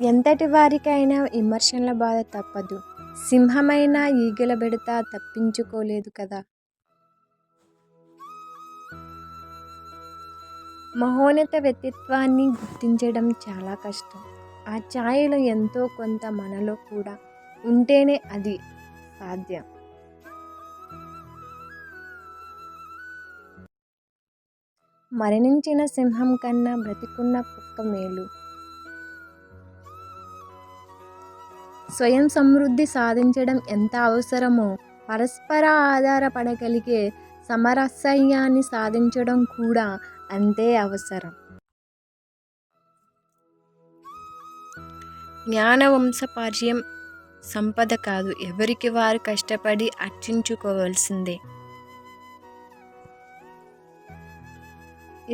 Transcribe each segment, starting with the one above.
ఎంతటి వారికైనా విమర్శల బాధ తప్పదు. సింహమైనా ఈగల బెడద తప్పించుకోలేదు కదా. మహోన్నత వ్యక్తిత్వాన్ని గుర్తించడం చాలా కష్టం. ఆ ఛాయలో ఎంతో కొంత మనలో కూడా ఉంటేనే అది సాధ్యం. మరణించిన సింహం కన్నా బ్రతికున్న కుక్క మేలు. స్వయం సమృద్ధి సాధించడం ఎంత అవసరమో పరస్పర ఆధారపడగలిగే సమరసత్వాన్ని సాధించడం కూడా అంతే అవసరం. జ్ఞానవంశపార్యం సంపద కాదు, ఎవరికి వారు కష్టపడి అర్జించుకోవాల్సిందే.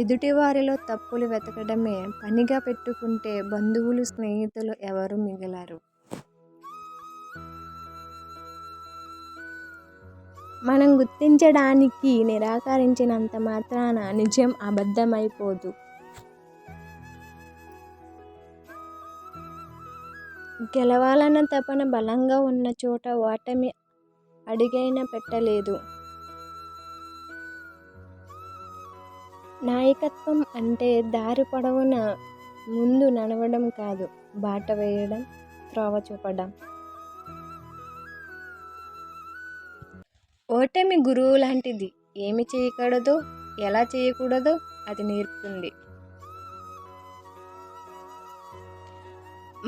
ఎదుటివారిలో తప్పులు వెతకడమే పనిగా పెట్టుకుంటే బంధువులు, స్నేహితులు ఎవరు మిగలరు. మనం గుర్తించడానికి నిరాకరించినంత మాత్రాన నిజం అబద్ధమైపోదు. గెలవాలన్న తపన బలంగా ఉన్న చోట ఓటమి అడుగైనా పెట్టలేదు. నాయకత్వం అంటే దారి పొడవునా ముందు నడవడం కాదు, బాట వేయడం, త్రోవ చూపడం. ఓటమి గురువు లాంటిది. ఏమి చేయకూడదో, ఎలా చేయకూడదో అది నేర్పుతుంది.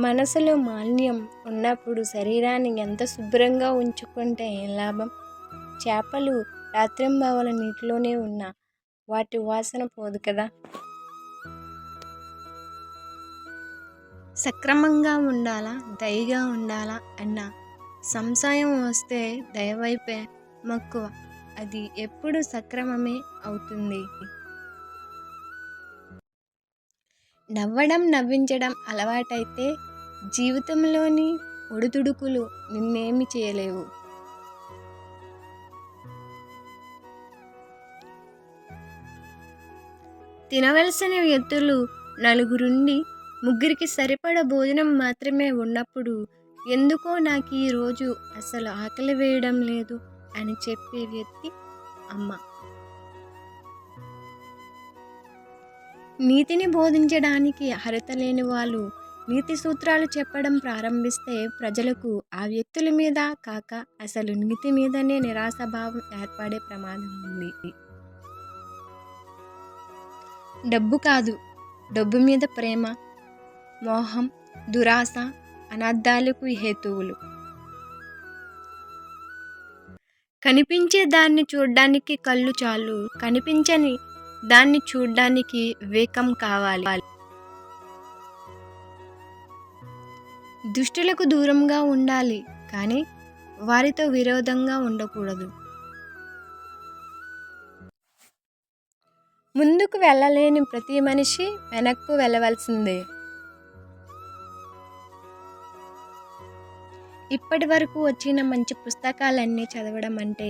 మనసులో మాలిన్యం ఉన్నప్పుడు శరీరాన్ని ఎంత శుభ్రంగా ఉంచుకుంటే ఏం లాభం? చేపలు రాత్రింబవలు నీటిలోనే ఉన్నా వాటి వాసన పోదు కదా. సక్రమంగా ఉండాలా, దయగా ఉండాలా అన్న సంశయం వస్తే దయవైపే మక్కువ. అది ఎప్పుడు సక్రమమే అవుతుంది. నవ్వడం, నవ్వించడం అలవాటైతే జీవితంలోని ఒడిదుడుకులు నిన్నేమి చేయలేవు. తినవలసిన వ్యక్తులు నలుగురుండి ముగ్గురికి సరిపడ భోజనం మాత్రమే ఉన్నప్పుడు ఎందుకో నాకు ఈరోజు అసలు ఆకలి వేయడం లేదు అని చెప్పే వ్యక్తి అమ్మ. నీతిని బోధించడానికి అర్హత లేని వాళ్ళు నీతి సూత్రాలు చెప్పడం ప్రారంభిస్తే ప్రజలకు ఆ వ్యక్తుల మీద కాక అసలు నీతి మీదనే నిరాశాభావం ఏర్పడే ప్రమాదం ఉంది. డబ్బు కాదు, డబ్బు మీద ప్రేమ, మోహం, దురాశ అనర్థాలకు హేతువులు. కనిపించే దాన్ని చూడ్డానికి కళ్ళు చాలు, కనిపించని దాన్ని చూడ్డానికి వివేకం కావాలి. దుష్టులకు దూరంగా ఉండాలి, కానీ వారితో విరోధంగా ఉండకూడదు. ముందుకు వెళ్ళలేని ప్రతి మనిషి వెనక్కు వెళ్ళవలసిందే. ఇప్పటి వరకు వచ్చిన మంచి పుస్తకాలన్నీ చదవడం అంటే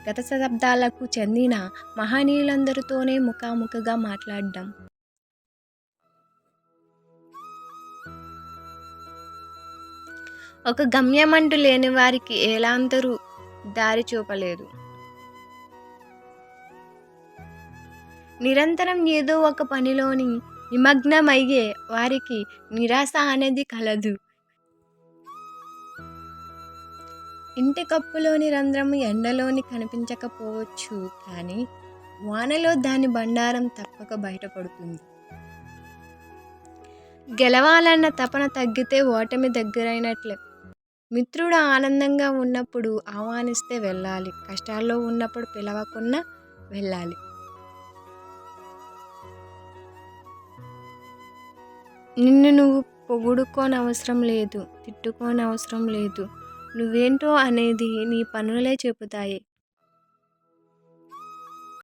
గత శతాబ్దాలకు చెందిన మహనీయులందరితోనే ముఖాముఖిగా మాట్లాడడం. ఒక గమ్యమంటూ లేని వారికి ఎలాంతరూ దారి చూపలేదు. నిరంతరం ఏదో ఒక పనిలోని నిమగ్నమయ్యే వారికి నిరాశ అనేది కలదు. ఇంటి కప్పులోని రంధ్రము ఎండలోని కనిపించకపోవచ్చు, కానీ వానలో దాని బండారం తప్పక బయటపడుతుంది. గెలవాలన్న తపన తగ్గితే ఓటమి దగ్గరైనట్లే. మిత్రుడు ఆనందంగా ఉన్నప్పుడు ఆహ్వానిస్తే వెళ్ళాలి, కష్టాల్లో ఉన్నప్పుడు పిలవకున్నా వెళ్ళాలి. నిన్ను నువ్వు పొగుడుకోనవసరం లేదు, తిట్టుకోనవసరం లేదు. నువ్వేంటో అనేది నీ పనులే చెబుతాయి.